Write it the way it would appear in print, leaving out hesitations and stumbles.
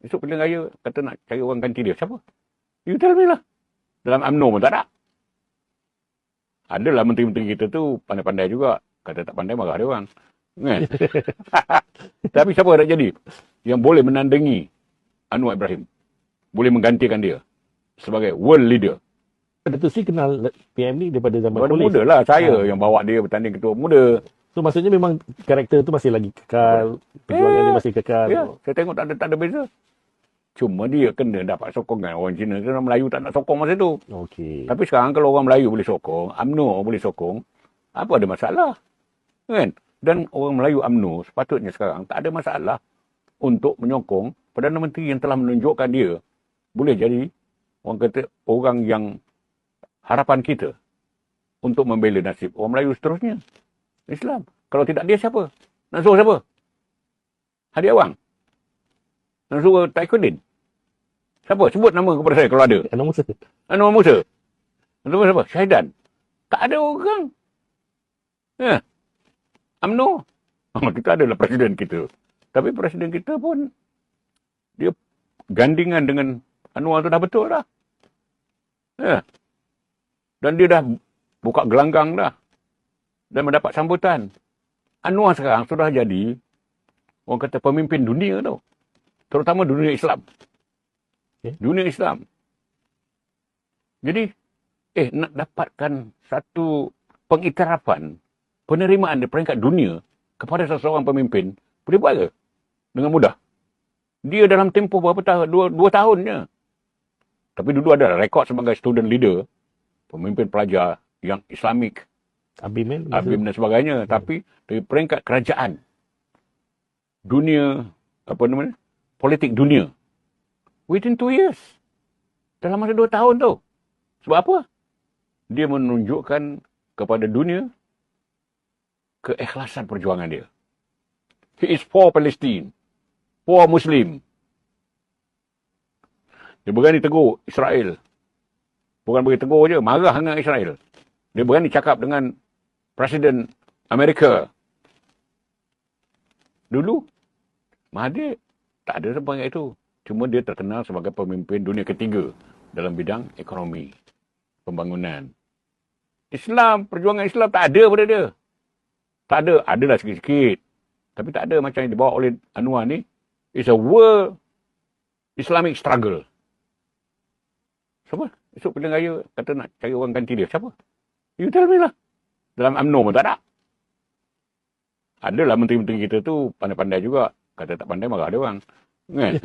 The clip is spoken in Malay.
Esok pilihan raya, kata nak cari orang ganti dia. Siapa? You tell me lah. Dalam UMNO pun tak ada. Adalah menteri-menteri kita tu pandai-pandai juga. Kata tak pandai, marah dia orang. Kan? Tapi siapa nak jadi? Yang boleh menandingi Anwar Ibrahim. Boleh menggantikan dia sebagai world leader. Datuk Seri kenal PM ni daripada zaman Pada polis. muda lah. Saya yang bawa dia bertanding ketua muda. So maksudnya memang karakter tu masih lagi kekal. Perjuangan dia masih kekal. Ya, saya tengok tak ada beza. Cuma dia kena dapat sokongan orang Cina. Orang Melayu tak nak sokong masa tu. Okey. Tapi sekarang kalau orang Melayu boleh sokong, UMNO boleh sokong, apa ada masalah? Kan? Dan orang Melayu UMNO sepatutnya sekarang tak ada masalah untuk menyokong Perdana Menteri yang telah menunjukkan dia boleh jadi orang kata orang yang harapan kita untuk membela nasib orang Melayu seterusnya. Islam. Kalau tidak dia siapa? Nak suruh siapa? Hadi Awang? Nak suruh Taikuddin? Siapa? Sebut nama kepada saya kalau ada. Anwar Musa. Anwar Musa. Nama siapa? Syahidan. Tak ada orang. Ya. UMNO. Kita adalah presiden kita. Tapi presiden kita pun dia gandingan dengan Anwar tu dah betul dah. Ya. Dan dia dah buka gelanggang dah. Dan mendapat sambutan. Anwar sekarang sudah jadi orang kata pemimpin dunia tau. Terutama dunia Islam. Okay. Dunia Islam. Jadi, nak dapatkan satu pengiktirafan, penerimaan di peringkat dunia kepada seseorang pemimpin, boleh buat ke? Dengan mudah. Dia dalam tempoh berapa tahun? Dua tahun je. Tapi dulu ada rekod sebagai student leader, pemimpin pelajar yang Islamik, Abim dan sebagainya. Tapi dari peringkat kerajaan, dunia, politik dunia, within 2 years. Dalam masa 2 tahun tu. Sebab apa? Dia menunjukkan kepada dunia keikhlasan perjuangan dia. He is for Palestine. For Muslim. Dia berani tegur Israel. Bukan bagi tegur je, marah dengan Israel. Dia berani cakap dengan Presiden Amerika. Dulu, Mahathir tak ada sepanjang itu. Cuma dia terkenal sebagai pemimpin dunia ketiga dalam bidang ekonomi, pembangunan. Islam, perjuangan Islam tak ada pada dia. Tak ada. Adalah sikit-sikit. Tapi tak ada macam yang dibawa oleh Anwar ni. It's a world Islamic struggle. Siapa? Esok pilihan raya kata nak cari orang ganti dia. Siapa? You tell me lah. Dalam UMNO pun tak ada. Adalah menteri-menteri kita tu pandai-pandai juga. Kata tak pandai, marah dia orang. Kan?